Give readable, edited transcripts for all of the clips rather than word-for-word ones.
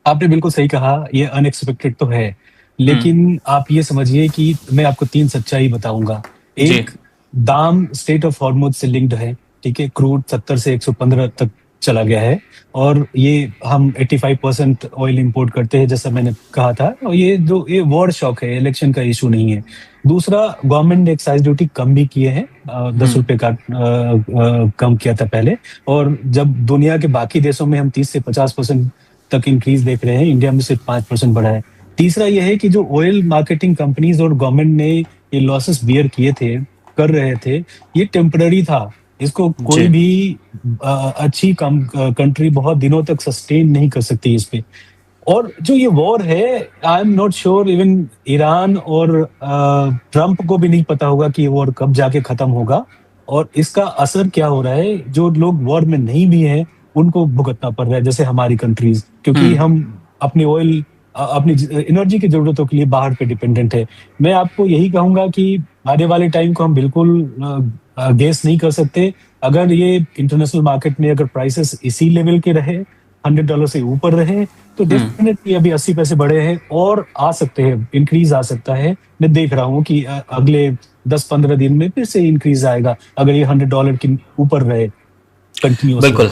आपने बिल्कुल सही कहा, ये अनएक्सपेक्टेड तो है। हम्म। लेकिन आप ये समझिए कि मैं आपको 3 सच्चाई बताऊँगा। जी। एक, दाम स्ट्रेट ऑफ हॉर्मुज़ से लिंक्ड है, ठीक है? क्रूड 70 से 115 तक चला गया है और ये हम 85% ऑयल इंपोर्ट करते हैं, जैसा मैंने कहा था। और ये वॉर शॉक है, इलेक्शन का इश्यू नहीं है। दूसरा, गवर्नमेंट ने एक्साइज़ ड्यूटी कम भी किए हैं, हम्म। ₹10 का कम किया था पहले। और जब दुनिया के बाकी देशों में हम 30 से 50% तक इंक्रीज देख रहे हैं, इंडिया में सिर्फ 5% बढ़ा है। तीसरा यह है कि जो ऑयल मार्केटिंग कंपनीज और गवर्नमेंट ने ये लॉसेस बियर किए थे, कर रहे थे, ये टेम्पररी था। इसको कोई जी। भी अच्छी कंट्री बहुत दिनों तक सस्टेन नहीं कर सकती इस पे। और जो ये वॉर है, I am not sure even Iran और ट्रम्प को भी नहीं पता होगा कि ये वॉर कब जाके खत्म होगा और इसका असर क्या हो रहा है। जो लोग वॉर में नहीं भी हैं, उनको भुगतना पड़ रहा है, जैसे हमारी कंट्रीज, क्योंकि हम्म। हम अपनी ऑयल, अपनी एनर्जी की जरूरतों के लिए बाहर पे डिपेंडेंट है। मैं आपको यही कहूंगा कि आने वाले टाइम को हम बिल्कुल गेस नहीं कर सकते। अगर ये इंटरनेशनल मार्केट में अगर प्राइसेस इसी लेवल के रहे, $100 से ऊपर रहे, तो हम्म। डेफिनेटली अभी 80 पैसे बढ़े हैं और आ सकते हैं, इंक्रीज आ सकता है। मैं देख रहा हूँ कि अगले 10-15 दिन में फिर से इंक्रीज आएगा, अगर ये $100 के ऊपर रहे कंटिन्यूअसली। बिल्कुल।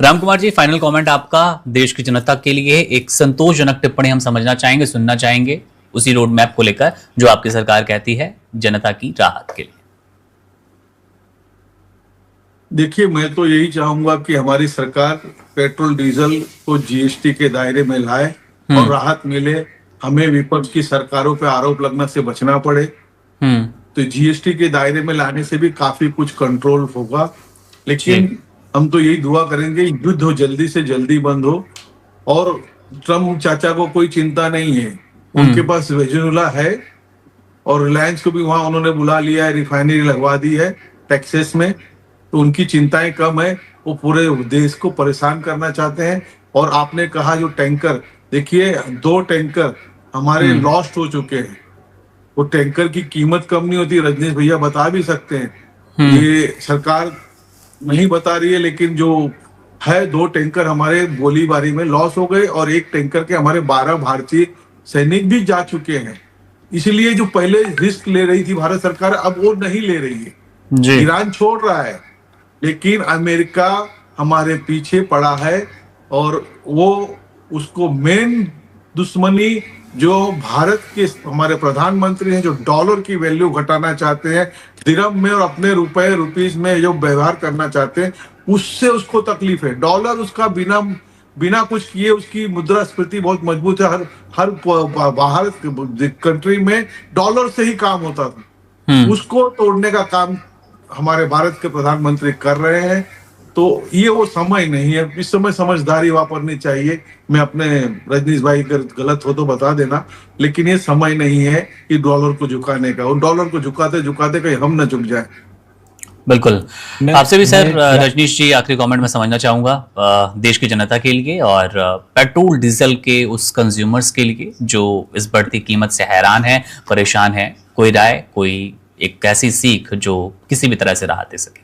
राम कुमार जी, फाइनल कमेंट आपका देश की जनता के लिए, एक संतोषजनक टिप्पणी हम समझना चाहेंगे, सुनना चाहेंगे उसी रोड मैप को लेकर जो आपकी सरकार कहती है जनता की राहत के लिए। देखिए, मैं तो यही चाहूंगा कि हमारी सरकार पेट्रोल डीजल को जीएसटी के दायरे में लाए और हम्म। राहत मिले। हमें विपक्ष की सरकारों पे आरोप लगने से बचना पड़े, हम्म। तो जीएसटी के दायरे में लाने से भी काफी कुछ कंट्रोल होगा। जी। लेकिन हम तो यही दुआ करेंगे युद्ध हो जल्दी से जल्दी बंद हो। और ट्रम्प चाचा को कोई चिंता नहीं है, उनके हम्म। पास वेनेजुएला है और रिलायंस को भी वहां उन्होंने बुला लिया है, रिफाइनरी लगवा दी है टेक्सास में। तो उनकी चिंताएं कम है, वो पूरे देश को परेशान करना चाहते हैं। और आपने कहा जो टैंकर, देखिए 2 टैंकर हमारे हम्म। लॉस्ट हो चुके हैं। वो टैंकर की कीमत कम नहीं होती, रजनीश भैया बता भी सकते हैं। हम्म। ये सरकार नहीं बता रही है, लेकिन जो है 2 टैंकर हमारे गोलीबारी में लॉस हो गए और एक टैंकर के हमारे 12 भारतीय सैनिक भी जा चुके हैं। इसलिए जो पहले रिस्क ले रही थी भारत सरकार, अब वो नहीं ले रही है। जी। ईरान छोड़ रहा है, लेकिन अमेरिका हमारे पीछे पड़ा है। और वो उसको मेन दुश्मनी जो भारत के हमारे प्रधानमंत्री हैं, जो डॉलर की वैल्यू घटाना चाहते हैं, दिरहम में और अपने रुपए रुपीस में जो व्यवहार करना चाहते हैं, उससे उसको तकलीफ है। डॉलर उसका बिना बिना कुछ किए उसकी मुद्रास्फीति बहुत मजबूत है। हर हर बाहर कंट्री में डॉलर से ही काम होता था, हम्म। उसको तोड़ने का काम हमारे भारत के प्रधानमंत्री कर रहे हैं। तो ये वो समय नहीं है, इस समय समझदारी वापरनी चाहिए। मैं अपने रजनीश भाई अगर गलत हो तो बता देना, लेकिन ये समय नहीं है कि डॉलर को झुकाने का। और डॉलर को झुकाते झुकाते कहीं हम न झुक जाए। बिल्कुल। मैं आपसे भी सर, मैं रजनीश जी, आखिरी कमेंट में समझना चाहूंगा देश की जनता के लिए और पेट्रोल डीजल के उस कंज्यूमर्स के लिए जो इस बढ़ती कीमत से हैरान है, परेशान है। कोई राय, कोई एक ऐसी सीख जो किसी भी तरह से राहत दे सके।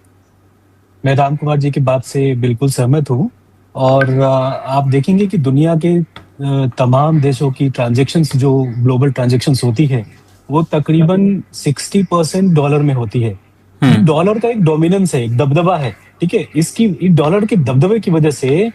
मैं राम कुमार जी की बात से बिल्कुल सहमत हूँ। और आप देखेंगे कि दुनिया के तमाम देशों की ट्रांजैक्शंस, जो ग्लोबल ट्रांजैक्शंस होती है, वो तकरीबन 60% डॉलर में होती है। ये हम्म। डॉलर का एक डोमिनेंस है, एक दबदबा है, ठीक है? इस डॉलर के दबदबे की वजह से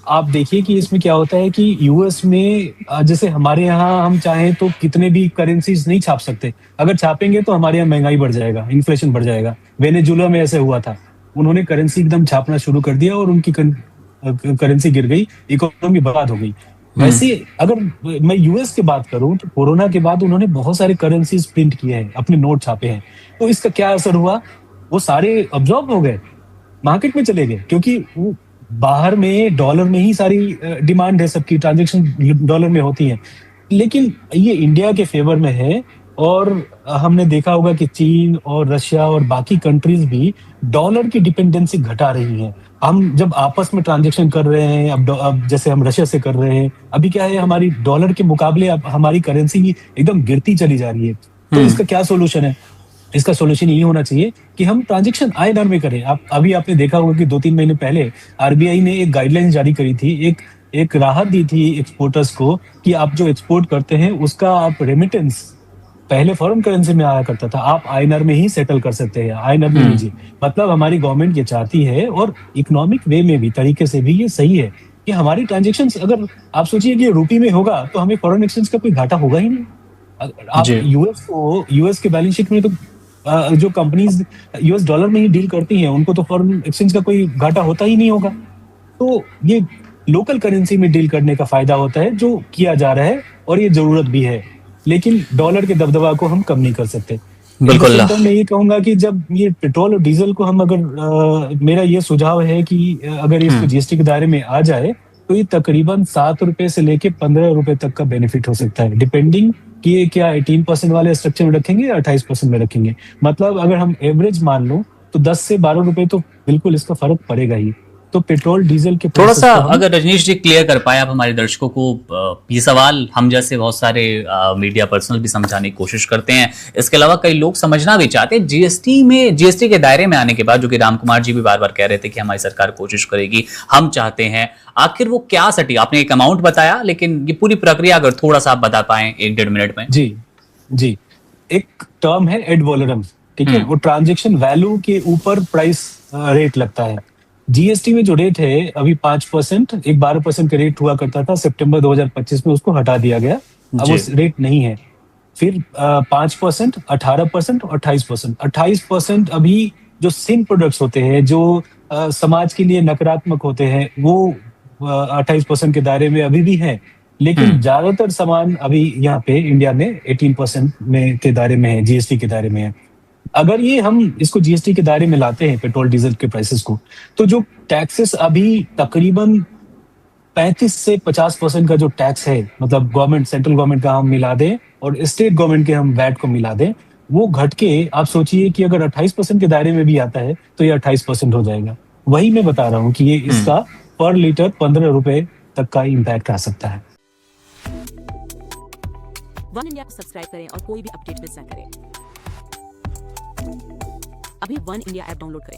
आप देखिए कि इसमें क्या होता है कि यूएस में जैसे हमारे यहाँ हम चाहें तो कितने भी करेंसीज नहीं छाप सकते। अगर छापेंगे तो हमारे यहाँ महंगाई बढ़ जाएगा, इन्फ्लेशन बढ़ जाएगा। वेनेजुएला में ऐसे हुआ था, उन्होंने करेंसी एकदम छापना शुरू कर दिया और उनकी करेंसी गिर गई, इकोनॉमी बर्बाद हो गई। हम्म। वैसे अगर मैं यूएस की बात करूं तो कोरोना के बाद उन्होंने बहुत सारे करेंसीज प्रिंट किए हैं, अपने नोट छापे हैं। तो इसका क्या असर हुआ? वो सारे अब्जॉर्ब हो गए, मार्केट में चले गए, क्योंकि वो बाहर में डॉलर में ही सारी डिमांड है, सबकी ट्रांजैक्शन डॉलर में होती है। लेकिन ये इंडिया के फेवर में है। और हमने देखा होगा कि चीन और रशिया और बाकी कंट्रीज भी डॉलर की डिपेंडेंसी घटा रही हैं। हम जब आपस में ट्रांजैक्शन कर रहे हैं, अब जैसे हम रशिया से कर रहे हैं, अभी क्या है, हमारी डॉलर के मुकाबले अब हमारी करेंसी एकदम गिरती चली जा रही है। तो हम्म। इसका क्या सोल्यूशन है? इसका सॉल्यूशन ये होना चाहिए कि हम ट्रांजैक्शन आईएनआर में करें। आप अभी आपने देखा होगा कि 2-3 महीने पहले आरबीआई ने एक गाइडलाइन जारी करी थी, एक एक राहत दी थी एक्सपोर्टर्स को कि आप जो एक्सपोर्ट करते हैं उसका आप रेमिटेंस पहले फॉरेन करेंसी में आया करता था, आप आईएनआर में ही सेटल कर सकते हैं, आईएनआर में लीजिए। मतलब हमारी गवर्नमेंट ये चाहती है और इकोनॉमिक वे में भी, तरीके से भी ये सही है कि हमारी ट्रांजेक्शन, अगर आप सोचिए कि रुपये में होगा तो हमें फॉरेन एक्सचेंज का कोई घाटा होगा ही नहीं। आप जी यूएस के बैलेंस शीट में तो जो कंपनीज यूएस डॉलर में ही डील करती हैं उनको तो फॉरेन एक्सचेंज का कोई घाटा होता ही नहीं होगा। तो ये लोकल करेंसी में डील करने का फायदा होता है जो किया जा रहा है, और ये जरूरत भी है, लेकिन डॉलर के दबदबा को हम कम नहीं कर सकते। बिल्कुल। मैं ये कहूंगा कि जब ये पेट्रोल और डीजल को हम अगर मेरा ये सुझाव है कि अगर इसको जीएसटी के दायरे में आ जाए तो ये तकरीबन 7 रुपए से लेके 15 रुपए तक का बेनिफिट हो सकता है, डिपेंडिंग कि ये क्या 18% वाले स्ट्रक्चर में रखेंगे या 28% में रखेंगे। मतलब अगर हम एवरेज मान लो तो 10 से 12 रुपए तो बिल्कुल इसका फर्क पड़ेगा ही। तो पेट्रोल डीजल के थोड़ा सा अगर रजनीश जी क्लियर कर पाए आप हमारे दर्शकों को, ये सवाल हम जैसे बहुत सारे मीडिया पर्सनल भी समझाने की कोशिश करते हैं, इसके अलावा कई लोग समझना भी चाहते हैं जीएसटी के दायरे में आने के बाद, जो कि राम कुमार जी भी बार बार कह रहे थे कि हमारी सरकार कोशिश करेगी, हम चाहते हैं, आखिर वो क्या सटी, आपने एक अमाउंट बताया लेकिन ये पूरी प्रक्रिया अगर थोड़ा सा आप बता पाए 1-1.5 मिनट में। जी एक टर्म है एड वॉलरम, ठीक है, वो ट्रांजेक्शन वैल्यू के ऊपर प्राइस रेट लगता है। जीएसटी में जो रेट है अभी 5%, एक 12% का रेट हुआ करता था, सितंबर 2025 में उसको हटा दिया गया, अब वो रेट नहीं है। फिर 5%, 18% और 28%। 28% अभी जो सिन प्रोडक्ट्स होते हैं जो समाज के लिए नकारात्मक होते हैं वो 28% के दायरे में अभी भी है, लेकिन ज्यादातर सामान अभी यहाँ पे इंडिया में 18% में के दायरे में है, जीएसटी के दायरे में है। अगर ये हम इसको जीएसटी के दायरे में लाते हैं पेट्रोल डीजल के प्राइसेस को, तो जो टैक्सेस अभी तकरीबन 35 से 50% का जो टैक्स है, मतलब गवर्नमेंट, सेंट्रल गवर्नमेंट का हम मिला दें और स्टेट गवर्नमेंट के हम वैट को मिला दें, वो घट के आप सोचिए कि अगर 28% के दायरे में भी आता है तो ये 28% हो जाएगा। वही मैं बता रहा हूँ कि ये इसका पर लीटर 15 रुपए तक का इम्पैक्ट आ सकता है। वन इंडिया को सब्सक्राइब करें और कोई भी अपडेट मिस ना करें। अभी वन इंडिया ऐप डाउनलोड करें।